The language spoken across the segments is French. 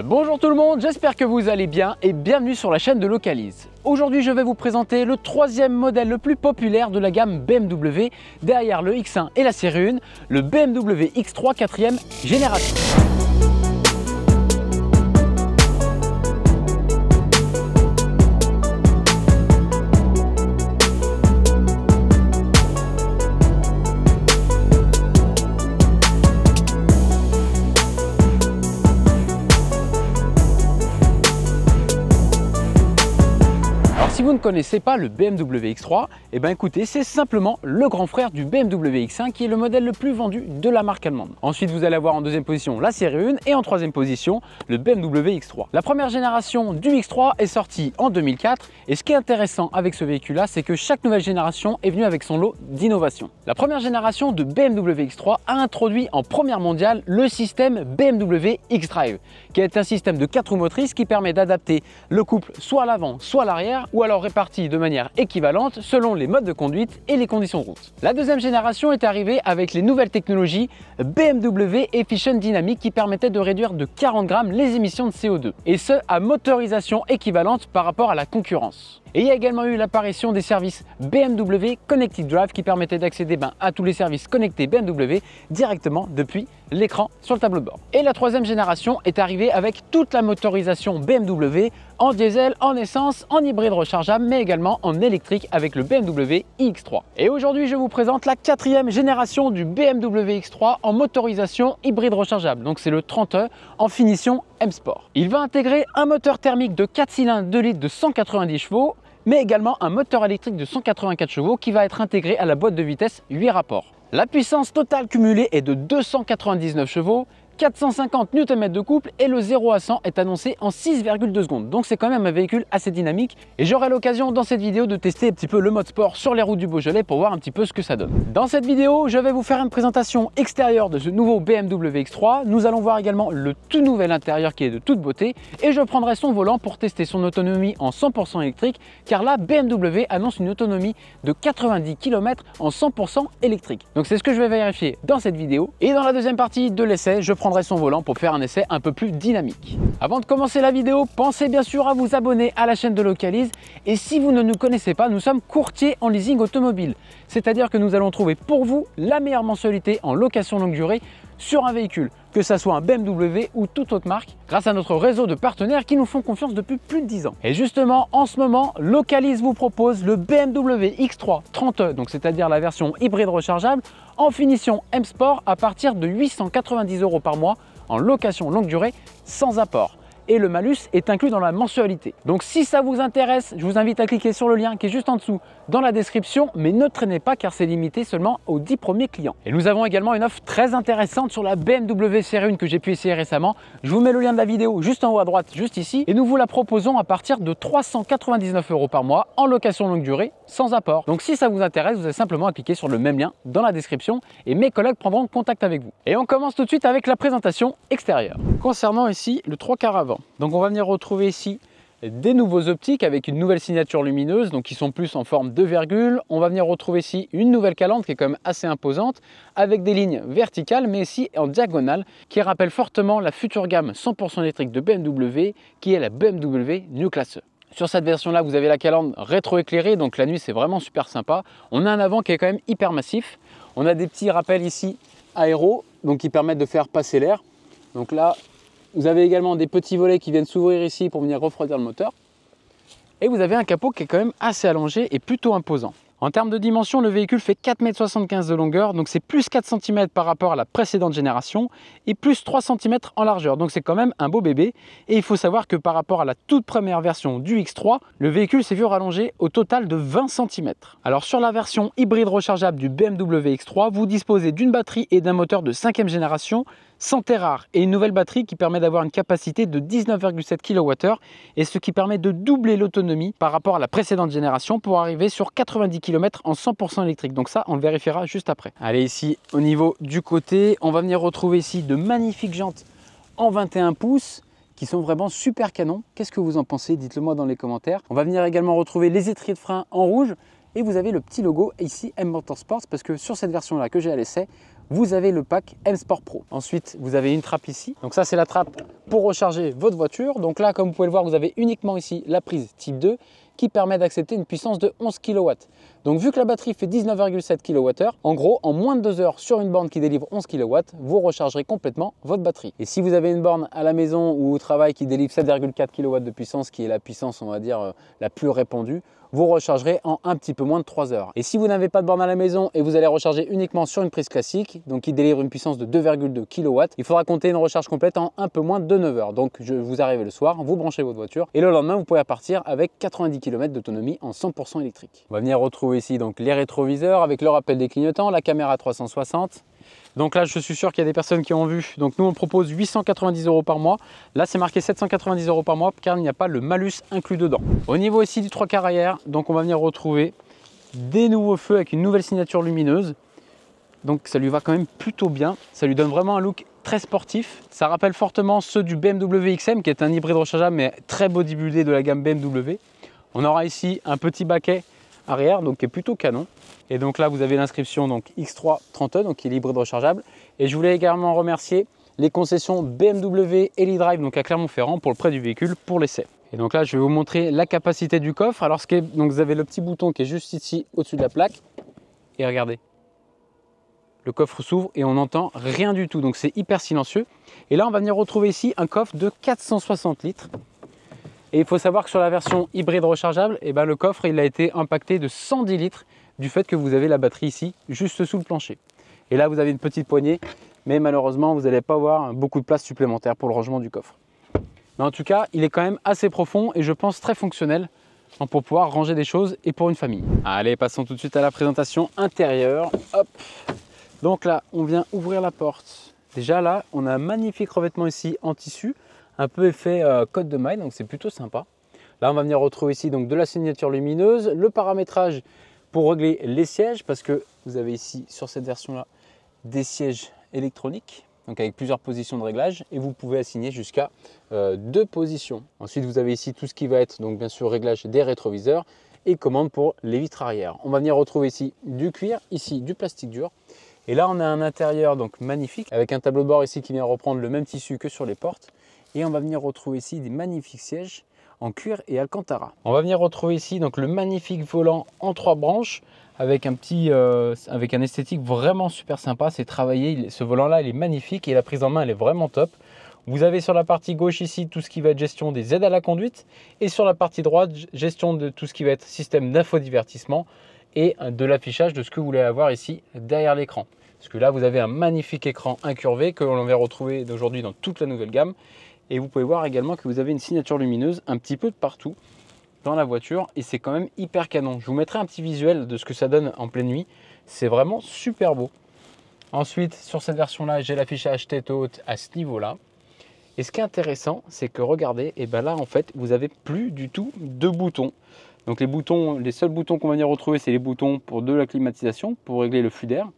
Bonjour tout le monde, j'espère que vous allez bien et bienvenue sur la chaîne de Localize. Aujourd'hui je vais vous présenter le troisième modèle le plus populaire de la gamme BMW, derrière le X1 et la série 1, le BMW X3 4e génération. Si vous ne connaissez pas le BMW X3, eh bien écoutez, c'est simplement le grand frère du BMW X1 qui est le modèle le plus vendu de la marque allemande. Ensuite, vous allez avoir en deuxième position la série 1 et en troisième position le BMW X3. La première génération du X3 est sortie en 2004 et ce qui est intéressant avec ce véhicule-là, c'est que chaque nouvelle génération est venue avec son lot d'innovation. La première génération de BMW X3 a introduit en première mondiale le système BMW X-Drive, qui est un système de 4 roues motrices qui permet d'adapter le couple soit à l'avant, soit à l'arrière, ou alors répartis de manière équivalente selon les modes de conduite et les conditions de route. La deuxième génération est arrivée avec les nouvelles technologies BMW Efficient Dynamic qui permettaient de réduire de 40 grammes les émissions de CO2, et ce à motorisation équivalente par rapport à la concurrence. Et il y a également eu l'apparition des services BMW Connected Drive qui permettaient d'accéder à tous les services connectés BMW directement depuis l'écran sur le tableau de bord. Et la troisième génération est arrivée avec toute la motorisation BMW en diesel, en essence, en hybride rechargeable, mais également en électrique avec le BMW iX3. Et aujourd'hui, je vous présente la quatrième génération du BMW X3 en motorisation hybride rechargeable. Donc c'est le 30e en finition M Sport. Il va intégrer un moteur thermique de 4 cylindres 2 litres de 190 chevaux, mais également un moteur électrique de 184 chevaux qui va être intégré à la boîte de vitesse 8 rapports. La puissance totale cumulée est de 299 chevaux, 450 Nm de couple et le 0 à 100 est annoncé en 6,2 secondes. Donc c'est quand même un véhicule assez dynamique et j'aurai l'occasion dans cette vidéo de tester un petit peu le mode sport sur les routes du Beaujolais pour voir un petit peu ce que ça donne. Dans cette vidéo, je vais vous faire une présentation extérieure de ce nouveau BMW X3. Nous allons voir également le tout nouvel intérieur qui est de toute beauté et je prendrai son volant pour tester son autonomie en 100% électrique, car là BMW annonce une autonomie de 90 km en 100% électrique. Donc c'est ce que je vais vérifier dans cette vidéo, et dans la deuxième partie de l'essai, je prendrai son volant pour faire un essai un peu plus dynamique. Avant de commencer la vidéo, pensez bien sûr à vous abonner à la chaîne de Localize, et si vous ne nous connaissez pas, nous sommes courtiers en leasing automobile, c'est-à-dire que nous allons trouver pour vous la meilleure mensualité en location longue durée sur un véhicule, que ça soit un BMW ou toute autre marque, grâce à notre réseau de partenaires qui nous font confiance depuis plus de 10 ans. Et justement, en ce moment, Localize vous propose le BMW X3 30e, donc c'est-à-dire la version hybride rechargeable, en finition M Sport à partir de 890 € par mois en location longue durée sans apport. Et le malus est inclus dans la mensualité. Donc si ça vous intéresse, je vous invite à cliquer sur le lien qui est juste en dessous dans la description, mais ne traînez pas car c'est limité seulement aux 10 premiers clients. Et nous avons également une offre très intéressante sur la BMW série 1 que j'ai pu essayer récemment. Je vous mets le lien de la vidéo juste en haut à droite, juste ici, et nous vous la proposons à partir de 399 € par mois en location longue durée sans apport. Donc si ça vous intéresse, vous avez simplement à cliquer sur le même lien dans la description et mes collègues prendront contact avec vous. Et on commence tout de suite avec la présentation extérieure. Concernant ici le 3/4 avant, donc on va venir retrouver ici des nouveaux optiques avec une nouvelle signature lumineuse, donc qui sont plus en forme de virgule. On va venir retrouver ici une nouvelle calandre qui est quand même assez imposante, avec des lignes verticales mais aussi en diagonale, qui rappellent fortement la future gamme 100% électrique de BMW, qui est la BMW New Classe E. Sur cette version là, vous avez la calandre rétro-éclairée, donc la nuit c'est vraiment super sympa. On a un avant qui est quand même hyper massif. On a des petits rappels ici aéro, donc qui permettent de faire passer l'air. Donc là, vous avez également des petits volets qui viennent s'ouvrir ici pour venir refroidir le moteur. Et vous avez un capot qui est quand même assez allongé et plutôt imposant. En termes de dimension, le véhicule fait 4,75 m de longueur, donc c'est plus 4 cm par rapport à la précédente génération et plus 3 cm en largeur, donc c'est quand même un beau bébé. Et il faut savoir que par rapport à la toute première version du X3, le véhicule s'est vu rallonger au total de 20 cm. Alors sur la version hybride rechargeable du BMW X3, vous disposez d'une batterie et d'un moteur de 5e génération, sans terre rare, et une nouvelle batterie qui permet d'avoir une capacité de 19,7 kWh, et ce qui permet de doubler l'autonomie par rapport à la précédente génération pour arriver sur 90 km en 100% électrique. Donc ça, on le vérifiera juste après. Allez, ici au niveau du côté, on va venir retrouver ici de magnifiques jantes en 21 pouces qui sont vraiment super canons. Qu'est-ce que vous en pensez? Dites-le moi dans les commentaires. On va venir également retrouver les étriers de frein en rouge, et vous avez le petit logo ici M Motorsports, parce que sur cette version là que j'ai à l'essai, vous avez le pack M Sport Pro. Ensuite, vous avez une trappe ici. Donc ça, c'est la trappe pour recharger votre voiture. Donc là, comme vous pouvez le voir, vous avez uniquement ici la prise type 2 qui permet d'accepter une puissance de 11 kW. Donc vu que la batterie fait 19,7 kWh, en gros, en moins de 2 heures sur une borne qui délivre 11 kW, vous rechargerez complètement votre batterie. Et si vous avez une borne à la maison ou au travail qui délivre 7,4 kW de puissance, qui est la puissance, on va dire, la plus répandue, vous rechargerez en un petit peu moins de 3 heures. Et si vous n'avez pas de borne à la maison et vous allez recharger uniquement sur une prise classique, donc qui délivre une puissance de 2,2 kW, il faudra compter une recharge complète en un peu moins de 9 heures. Donc vous arrivez le soir, vous branchez votre voiture et le lendemain, vous pouvez repartir avec 90 km d'autonomie en 100% électrique. On va venir retrouver ici donc les rétroviseurs avec le rappel des clignotants, la caméra 360. Donc là, je suis sûr qu'il y a des personnes qui ont vu. Donc nous, on propose 890 € par mois. Là, c'est marqué 790 € par mois car il n'y a pas le malus inclus dedans. Au niveau ici du 3/4 arrière, donc on va venir retrouver des nouveaux feux avec une nouvelle signature lumineuse. Donc ça lui va quand même plutôt bien. Ça lui donne vraiment un look très sportif. Ça rappelle fortement ceux du BMW XM qui est un hybride rechargeable mais très bodybuildé de la gamme BMW. On aura ici un petit baquet arrière donc qui est plutôt canon. Et donc là, vous avez l'inscription donc X3 30E, donc qui est l'hybride rechargeable. Et je voulais également remercier les concessions BMW Elidrive donc à Clermont-Ferrand pour le prêt du véhicule pour l'essai. Et donc là, je vais vous montrer la capacité du coffre. Alors, donc vous avez le petit bouton qui est juste ici au-dessus de la plaque. Et regardez, le coffre s'ouvre et on n'entend rien du tout. Donc c'est hyper silencieux. Et là, on va venir retrouver ici un coffre de 460 litres. Et il faut savoir que sur la version hybride rechargeable, le coffre il a été impacté de 110 litres du fait que vous avez la batterie ici, juste sous le plancher. Et là, vous avez une petite poignée, mais malheureusement, vous n'allez pas avoir beaucoup de place supplémentaire pour le rangement du coffre. Mais en tout cas, il est quand même assez profond et je pense très fonctionnel pour pouvoir ranger des choses et pour une famille. Allez, passons tout de suite à la présentation intérieure. Hop. Donc là, on vient ouvrir la porte. Déjà là, on a un magnifique revêtement ici en tissu, un peu effet côte de maille, donc c'est plutôt sympa. Là, on va venir retrouver ici donc de la signature lumineuse, le paramétrage pour régler les sièges, parce que vous avez ici sur cette version-là des sièges électroniques, donc avec plusieurs positions de réglage, et vous pouvez assigner jusqu'à 2 positions. Ensuite, vous avez ici tout ce qui va être donc bien sûr réglage des rétroviseurs et commande pour les vitres arrière. On va venir retrouver ici du cuir, ici du plastique dur. Et là, on a un intérieur donc magnifique avec un tableau de bord ici qui vient reprendre le même tissu que sur les portes. Et on va venir retrouver ici des magnifiques sièges en cuir et alcantara. On va venir retrouver ici donc le magnifique volant en 3 branches avec un esthétique vraiment super sympa. C'est travaillé, ce volant là il est magnifique et la prise en main elle est vraiment top. Vous avez sur la partie gauche ici tout ce qui va être gestion des aides à la conduite et sur la partie droite gestion de tout ce qui va être système d'infodivertissement et de l'affichage de ce que vous voulez avoir ici derrière l'écran. Parce que là vous avez un magnifique écran incurvé que l'on va retrouver aujourd'hui dans toute la nouvelle gamme. Et vous pouvez voir également que vous avez une signature lumineuse un petit peu de partout dans la voiture et c'est quand même hyper canon. Je vous mettrai un petit visuel de ce que ça donne en pleine nuit. C'est vraiment super beau. Ensuite, sur cette version-là, j'ai l'affichage tête haute à ce niveau-là. Et ce qui est intéressant, c'est que regardez, et là en fait, vous n'avez plus du tout de boutons. Donc les seuls boutons qu'on va venir retrouver, c'est les boutons pour de la climatisation, pour régler le flux d'air.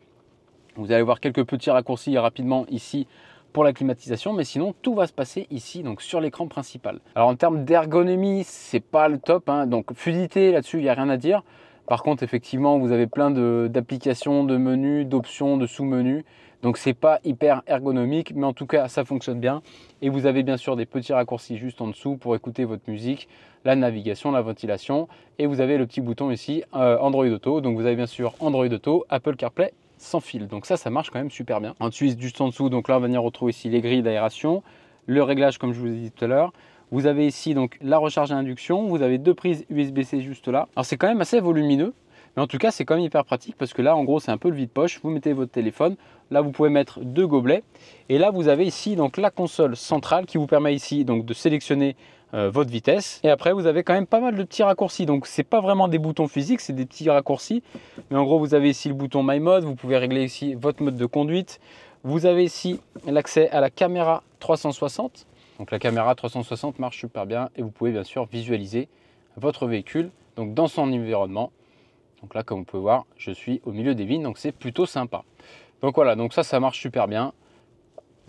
Vous allez voir quelques petits raccourcis rapidement ici pour la climatisation, mais sinon tout va se passer ici donc sur l'écran principal. Alors en termes d'ergonomie, c'est pas le top, donc fluidité là-dessus, il n'y a rien à dire. Par contre, effectivement, vous avez plein d'applications, de menus, d'options, de sous-menus. Donc c'est pas hyper ergonomique, mais en tout cas ça fonctionne bien. Et vous avez bien sûr des petits raccourcis juste en dessous pour écouter votre musique, la navigation, la ventilation. Et vous avez le petit bouton ici Android Auto. Donc vous avez bien sûr Android Auto, Apple CarPlay sans fil. Donc ça marche quand même super bien. Ensuite, juste en dessous, donc là on va venir retrouver ici les grilles d'aération, le réglage comme je vous ai dit tout à l'heure. Vous avez ici donc la recharge à induction, vous avez 2 prises USB-C juste là. Alors c'est quand même assez volumineux, mais en tout cas c'est quand même hyper pratique parce que là en gros c'est un peu le vide-poche. Vous mettez votre téléphone, là vous pouvez mettre 2 gobelets et là vous avez ici donc la console centrale qui vous permet ici donc de sélectionner votre vitesse. Et après vous avez quand même pas mal de petits raccourcis, donc c'est pas vraiment des boutons physiques, c'est des petits raccourcis, mais en gros vous avez ici le bouton My Mode, vous pouvez régler ici votre mode de conduite. Vous avez ici l'accès à la caméra 360, donc la caméra 360 marche super bien et vous pouvez bien sûr visualiser votre véhicule donc dans son environnement. Donc là comme vous pouvez voir, je suis au milieu des vignes, donc c'est plutôt sympa. Donc voilà, donc ça marche super bien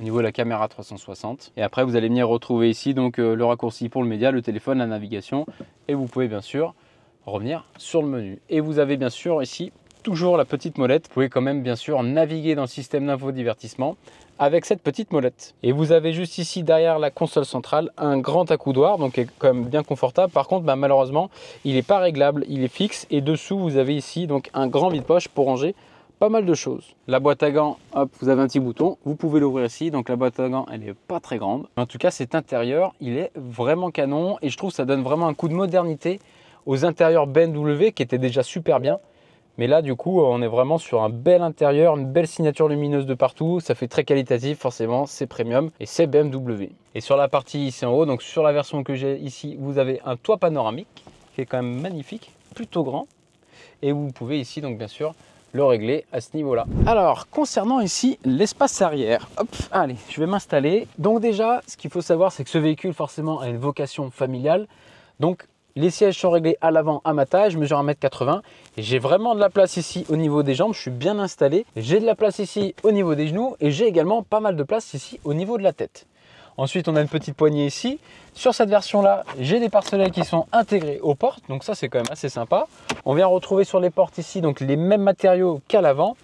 au niveau de la caméra 360. Et après vous allez venir retrouver ici donc le raccourci pour le média, le téléphone, la navigation, et vous pouvez bien sûr revenir sur le menu. Et vous avez bien sûr ici toujours la petite molette. Vous pouvez quand même bien sûr naviguer dans le système d'infodivertissement avec cette petite molette. Et vous avez juste ici derrière la console centrale un grand accoudoir, donc qui est quand même bien confortable. Par contre, malheureusement, il n'est pas réglable, il est fixe. Et dessous, vous avez ici donc un grand vide-poche pour ranger pas mal de choses. La boîte à gants, hop, vous avez un petit bouton, vous pouvez l'ouvrir ici. Donc la boîte à gants, elle n'est pas très grande. En tout cas, cet intérieur, il est vraiment canon et je trouve que ça donne vraiment un coup de modernité aux intérieurs BMW qui étaient déjà super bien. Mais là, du coup, on est vraiment sur un bel intérieur, une belle signature lumineuse de partout. Ça fait très qualitatif, forcément, c'est premium et c'est BMW. Et sur la partie ici en haut, donc sur la version que j'ai ici, vous avez un toit panoramique qui est quand même magnifique, plutôt grand. Et vous pouvez ici, donc bien sûr, le régler à ce niveau-là. Alors, concernant ici l'espace arrière, hop, allez, je vais m'installer. Donc déjà, ce qu'il faut savoir, c'est que ce véhicule, forcément, a une vocation familiale. Donc, les sièges sont réglés à l'avant à ma taille, je mesure 1,80 m et j'ai vraiment de la place ici au niveau des jambes, je suis bien installé. J'ai de la place ici au niveau des genoux et j'ai également pas mal de place ici au niveau de la tête. Ensuite, on a une petite poignée ici. Sur cette version-là, j'ai des pare-soleils qui sont intégrés aux portes, donc ça c'est quand même assez sympa. On vient retrouver sur les portes ici donc les mêmes matériaux qu'à l'avant.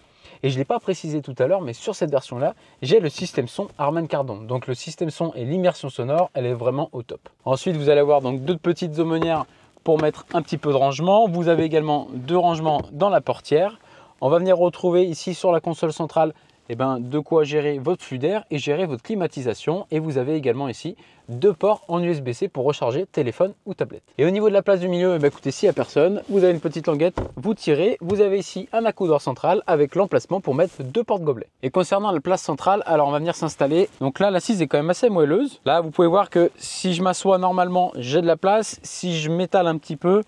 Et je ne l'ai pas précisé tout à l'heure, mais sur cette version-là, j'ai le système son Harman Kardon. Donc le système son et l'immersion sonore, elle est vraiment au top. Ensuite, vous allez avoir donc deux petites aumônières pour mettre un petit peu de rangement. Vous avez également deux rangements dans la portière. On va venir retrouver ici sur la console centrale de quoi gérer votre flux d'air et gérer votre climatisation. Et vous avez également ici deux ports en USB-C pour recharger téléphone ou tablette. Et au niveau de la place du milieu, écoutez, s'il n'y a personne, vous avez une petite languette, vous tirez, vous avez ici un accoudoir central avec l'emplacement pour mettre deux porte-gobelets. Et concernant la place centrale, alors on va venir s'installer. Donc là, l'assise est quand même assez moelleuse. Là, vous pouvez voir que si je m'assois normalement, j'ai de la place. Si je m'étale un petit peu,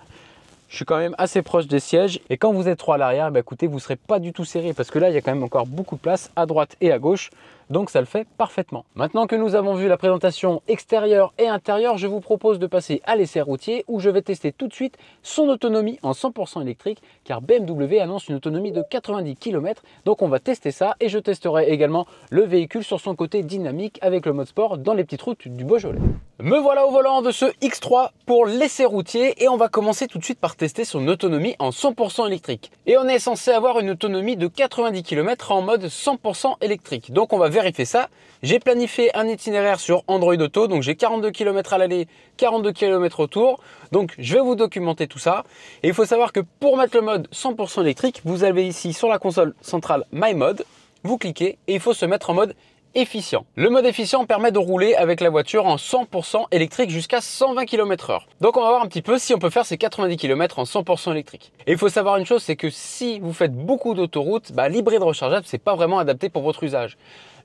je suis quand même assez proche des sièges et quand vous êtes trois à l'arrière, écoutez, vous ne serez pas du tout serré parce que là, il y a quand même encore beaucoup de place à droite et à gauche. Donc ça le fait parfaitement. Maintenant que nous avons vu la présentation extérieure et intérieure, je vous propose de passer à l'essai routier où je vais tester tout de suite son autonomie en 100% électrique car BMW annonce une autonomie de 90 km. Donc on va tester ça et je testerai également le véhicule sur son côté dynamique avec le mode sport dans les petites routes du Beaujolais. Me voilà au volant de ce X3 pour l'essai routier et on va commencer tout de suite par tester son autonomie en 100% électrique. Et on est censé avoir une autonomie de 90 km en mode 100% électrique. Donc on va vérifier ça. J'ai planifié un itinéraire sur Android Auto, donc j'ai 42 km à l'aller, 42 km au retour. Donc je vais vous documenter tout ça. Et il faut savoir que pour mettre le mode 100% électrique, vous avez ici sur la console centrale My Mode, vous cliquez et il faut se mettre en mode efficient. Le mode efficient permet de rouler avec la voiture en 100% électrique jusqu'à 120 km/h. Donc on va voir un petit peu si on peut faire ces 90 km en 100% électrique. Et il faut savoir une chose, c'est que si vous faites beaucoup d'autoroutes, l'hybride rechargeable, c'est pas vraiment adapté pour votre usage.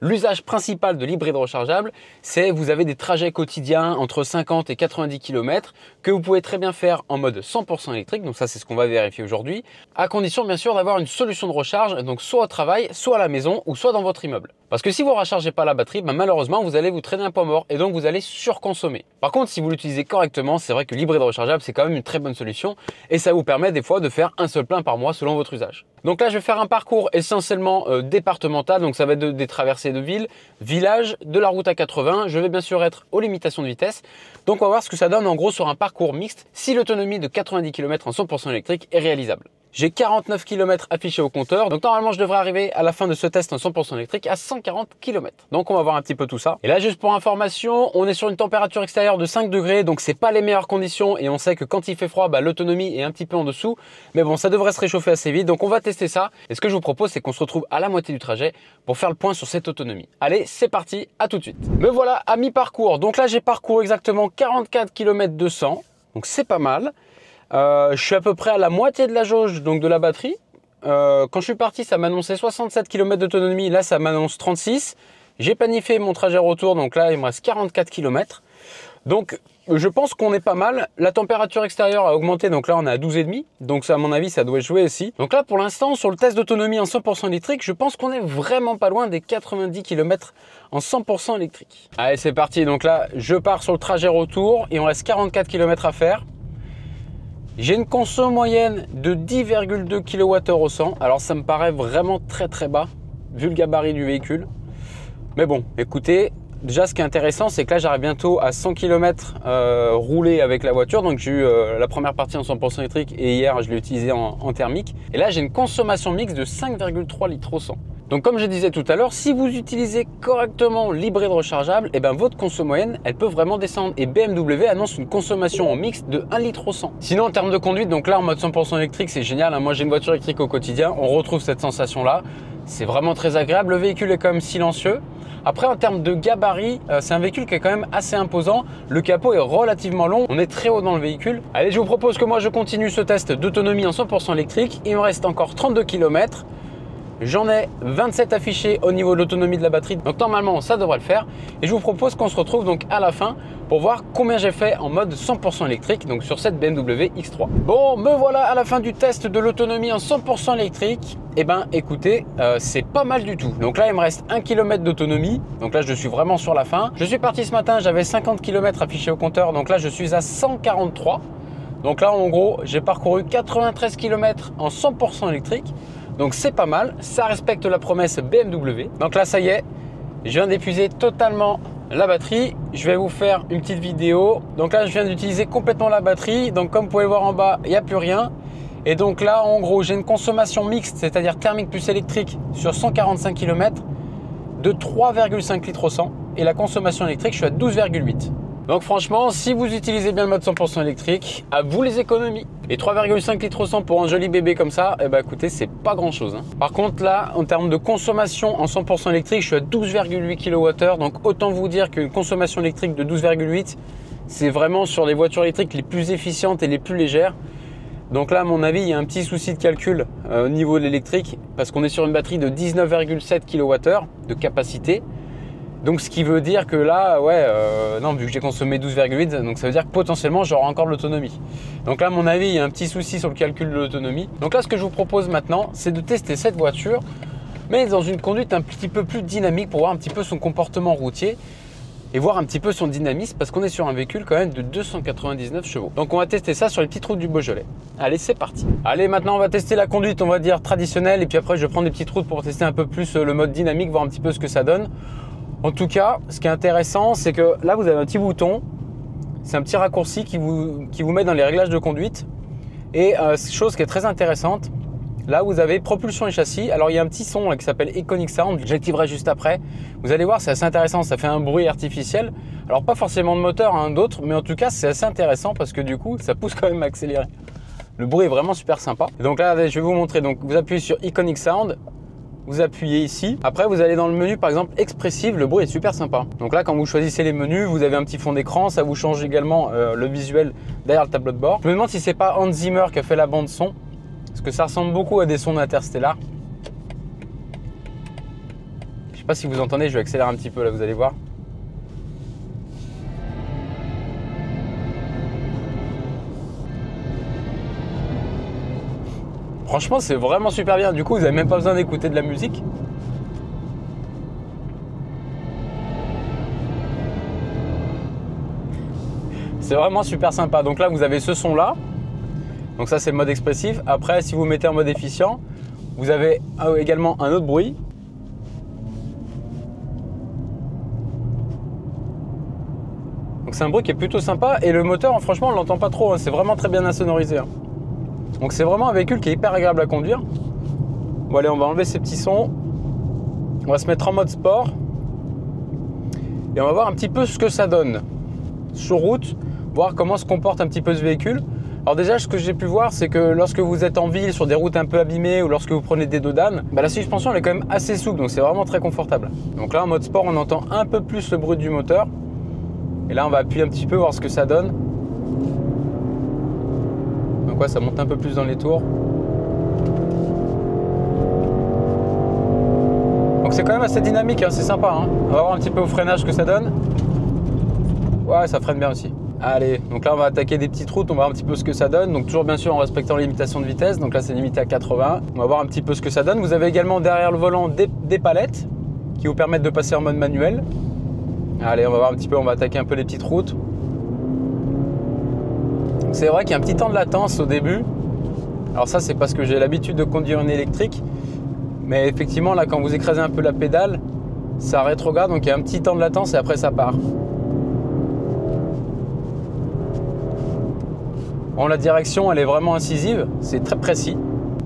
L'usage principal de l'hybride rechargeable, c'est vous avez des trajets quotidiens entre 50 et 90 km que vous pouvez très bien faire en mode 100% électrique. Donc ça, c'est ce qu'on va vérifier aujourd'hui, à condition bien sûr d'avoir une solution de recharge, donc soit au travail, soit à la maison ou soit dans votre immeuble. Parce que si vous ne rechargez pas la batterie, malheureusement, vous allez vous traîner un point mort et donc vous allez surconsommer. Par contre, si vous l'utilisez correctement, c'est vrai que l'hybride rechargeable, c'est quand même une très bonne solution et ça vous permet des fois de faire un seul plein par mois selon votre usage. Donc là, je vais faire un parcours essentiellement départemental, donc ça va être des traversées de villes, villages, de la route A80. Je vais bien sûr être aux limitations de vitesse. Donc on va voir ce que ça donne en gros sur un parcours mixte si l'autonomie de 90 km en 100% électrique est réalisable. J'ai 49 km affichés au compteur, donc normalement je devrais arriver à la fin de ce test en 100% électrique à 140 km. Donc on va voir un petit peu tout ça. Et là, juste pour information, on est sur une température extérieure de 5 degrés, donc c'est pas les meilleures conditions et on sait que quand il fait froid, l'autonomie est un petit peu en dessous. Mais bon, ça devrait se réchauffer assez vite, donc on va tester ça. Et ce que je vous propose, c'est qu'on se retrouve à la moitié du trajet pour faire le point sur cette autonomie. Allez, c'est parti, à tout de suite. Me voilà à mi-parcours. Donc là, j'ai parcouru exactement 44 km 200, donc c'est pas mal. Je suis à peu près à la moitié de la jauge donc de la batterie. Quand je suis parti, ça m'annonçait 67 km d'autonomie. Là, ça m'annonce 36. J'ai planifié mon trajet retour. Donc là, il me reste 44 km. Donc, je pense qu'on est pas mal. La température extérieure a augmenté. Donc là, on est à 12,5. Donc ça, à mon avis, ça doit jouer aussi. Donc là, pour l'instant, sur le test d'autonomie en 100% électrique, je pense qu'on est vraiment pas loin des 90 km en 100% électrique. Allez, c'est parti. Donc là, je pars sur le trajet retour. Il me reste 44 km à faire. J'ai une conso moyenne de 10,2 kWh au 100. Alors ça me paraît vraiment très bas vu le gabarit du véhicule. Mais bon, écoutez, déjà ce qui est intéressant, c'est que là j'arrive bientôt à 100 km roulé avec la voiture. Donc j'ai eu la première partie en 100% électrique et hier je l'ai utilisé en thermique. Et là j'ai une consommation mixte de 5,3 litres au 100. Donc comme je disais tout à l'heure, si vous utilisez correctement l'hybride rechargeable, et ben votre conso moyenne, elle peut vraiment descendre. Et BMW annonce une consommation en mixte de 1 litre au 100. Sinon en termes de conduite, donc là en mode 100% électrique, c'est génial. Moi j'ai une voiture électrique au quotidien, on retrouve cette sensation-là. C'est vraiment très agréable. Le véhicule est quand même silencieux. Après en termes de gabarit, c'est un véhicule qui est quand même assez imposant. Le capot est relativement long, on est très haut dans le véhicule. Allez, je vous propose que moi je continue ce test d'autonomie en 100% électrique. Il me reste encore 32 km. J'en ai 27 affichés au niveau de l'autonomie de la batterie, donc normalement ça devrait le faire. Et je vous propose qu'on se retrouve donc à la fin pour voir combien j'ai fait en mode 100% électrique, donc sur cette BMW X3. Bon, me voilà à la fin du test de l'autonomie en 100% électrique. Et ben écoutez, c'est pas mal du tout. Donc là il me reste 1 km d'autonomie, donc là je suis vraiment sur la fin. Je suis parti ce matin, j'avais 50 km affichés au compteur, donc là je suis à 143. Donc là en gros j'ai parcouru 93 km en 100% électrique. Donc c'est pas mal, ça respecte la promesse BMW. Donc là ça y est, je viens d'épuiser totalement la batterie. Je vais vous faire une petite vidéo. Donc là je viens d'utiliser complètement la batterie. Donc comme vous pouvez voir en bas, il n'y a plus rien. Et donc là en gros j'ai une consommation mixte, c'est-à-dire thermique plus électrique sur 145 km de 3,5 litres au 100. Et la consommation électrique, je suis à 12,8. Donc franchement, si vous utilisez bien le mode 100% électrique, à vous les économies. Et 3,5 litres au 100 pour un joli bébé comme ça, eh ben écoutez, c'est pas grand chose. Par contre là, en termes de consommation en 100% électrique, je suis à 12,8 kWh. Donc autant vous dire qu'une consommation électrique de 12,8, c'est vraiment sur les voitures électriques les plus efficientes et les plus légères. Donc là, à mon avis, il y a un petit souci de calcul au niveau de l'électrique parce qu'on est sur une batterie de 19,7 kWh de capacité. Donc ce qui veut dire que là, non, vu que j'ai consommé 12,8, donc ça veut dire que potentiellement j'aurai encore de l'autonomie. Donc là, à mon avis, il y a un petit souci sur le calcul de l'autonomie. Donc là, ce que je vous propose maintenant, c'est de tester cette voiture, mais dans une conduite un petit peu plus dynamique pour voir un petit peu son comportement routier et voir un petit peu son dynamisme parce qu'on est sur un véhicule quand même de 299 chevaux. Donc on va tester ça sur les petites routes du Beaujolais. Allez, c'est parti. Allez, maintenant on va tester la conduite, on va dire traditionnelle, et puis après je vais prendre des petites routes pour tester un peu plus le mode dynamique, voir un petit peu ce que ça donne. En tout cas, ce qui est intéressant, c'est que là, vous avez un petit bouton. C'est un petit raccourci qui vous met dans les réglages de conduite. Et chose qui est très intéressante, là, vous avez propulsion et châssis. Alors, il y a un petit son là, qui s'appelle Iconic Sound. J'activerai juste après. Vous allez voir, c'est assez intéressant. Ça fait un bruit artificiel. Alors, pas forcément de moteur, hein, d'autres. Mais en tout cas, c'est assez intéressant parce que du coup, ça pousse quand même à accélérer. Le bruit est vraiment super sympa. Et donc là, je vais vous montrer. Donc, vous appuyez sur Iconic Sound. Vous appuyez ici. Après, vous allez dans le menu, par exemple, expressive. Le bruit est super sympa. Donc là, quand vous choisissez les menus, vous avez un petit fond d'écran. Ça vous change également le visuel derrière le tableau de bord. Je me demande si c'est pas Hans Zimmer qui a fait la bande son. Parce que ça ressemble beaucoup à des sons d'Interstellar. Je sais pas si vous entendez, je vais accélérer un petit peu là, vous allez voir. Franchement, c'est vraiment super bien. Du coup, vous n'avez même pas besoin d'écouter de la musique. C'est vraiment super sympa. Donc là, vous avez ce son-là. Donc ça, c'est le mode expressif. Après, si vous mettez en mode efficient, vous avez également un autre bruit. Donc c'est un bruit qui est plutôt sympa. Et le moteur, franchement, on ne l'entend pas trop. C'est vraiment très bien insonorisé. Donc c'est vraiment un véhicule qui est hyper agréable à conduire. Bon allez, on va enlever ces petits sons. On va se mettre en mode sport. Et on va voir un petit peu ce que ça donne sur route, voir comment se comporte un petit peu ce véhicule. Alors déjà, ce que j'ai pu voir, c'est que lorsque vous êtes en ville, sur des routes un peu abîmées ou lorsque vous prenez des dodanes, la suspension elle est quand même assez souple, donc c'est vraiment très confortable. Donc là, en mode sport, on entend un peu plus le bruit du moteur. Et là, on va appuyer un petit peu, voir ce que ça donne. Donc ouais, ça monte un peu plus dans les tours. Donc c'est quand même assez dynamique, hein, c'est sympa. Hein. On va voir un petit peu au freinage ce que ça donne. Ouais, ça freine bien aussi. Allez, donc là on va attaquer des petites routes, on va voir un petit peu ce que ça donne. Donc toujours bien sûr en respectant les limitations de vitesse. Donc là c'est limité à 80. On va voir un petit peu ce que ça donne. Vous avez également derrière le volant des palettes qui vous permettent de passer en mode manuel. Allez, on va voir un petit peu, on va attaquer un peu les petites routes. C'est vrai qu'il y a un petit temps de latence au début. Alors ça c'est parce que j'ai l'habitude de conduire une électrique. Mais effectivement là quand vous écrasez un peu la pédale, ça rétrograde, donc il y a un petit temps de latence et après ça part. Bon, la direction elle est vraiment incisive, c'est très précis.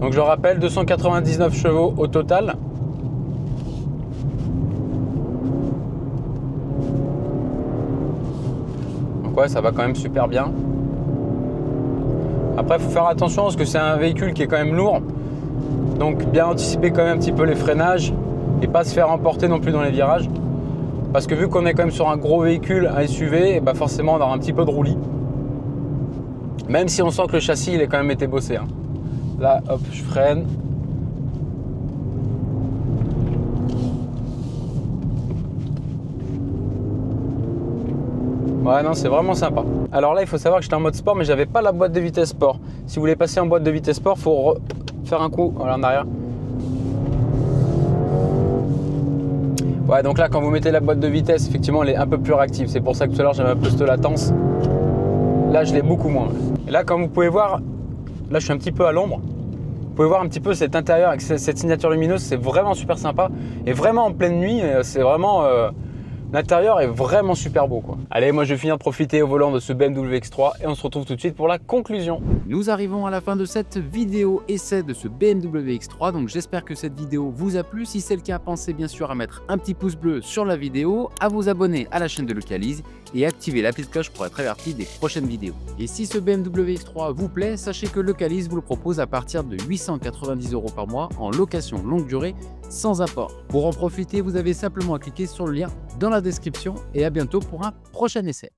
Donc je rappelle, 299 chevaux au total. Donc ouais, ça va quand même super bien. Après, il faut faire attention parce que c'est un véhicule qui est quand même lourd. Donc bien anticiper quand même un petit peu les freinages et pas se faire emporter non plus dans les virages. Parce que vu qu'on est quand même sur un gros véhicule, un SUV, et bah forcément on aura un petit peu de roulis. Même si on sent que le châssis il a quand même été bossé. Hein. Là, hop, je freine. Ouais, non, c'est vraiment sympa. Alors là, il faut savoir que j'étais en mode sport, mais j'avais pas la boîte de vitesse sport. Si vous voulez passer en boîte de vitesse sport, il faut faire un coup en arrière. Ouais, donc là, quand vous mettez la boîte de vitesse, effectivement, elle est un peu plus réactive. C'est pour ça que tout à l'heure, j'avais un peu de latence. Là, je l'ai beaucoup moins. Et là, comme vous pouvez voir, là, je suis un petit peu à l'ombre. Vous pouvez voir un petit peu cet intérieur avec cette signature lumineuse. C'est vraiment super sympa. Et vraiment en pleine nuit, c'est vraiment... L'intérieur est vraiment super beau, quoi. Allez, moi je vais finir de profiter au volant de ce BMW X3 et on se retrouve tout de suite pour la conclusion. Nous arrivons à la fin de cette vidéo essai de ce BMW X3, donc j'espère que cette vidéo vous a plu. Si c'est le cas, pensez bien sûr à mettre un petit pouce bleu sur la vidéo, à vous abonner à la chaîne de Localize et activer la petite cloche pour être averti des prochaines vidéos. Et si ce BMW X3 vous plaît, sachez que Localize vous le propose à partir de 890 € par mois en location longue durée sans apport. Pour en profiter, vous avez simplement à cliquer sur le lien dans la description et à bientôt pour un prochain essai.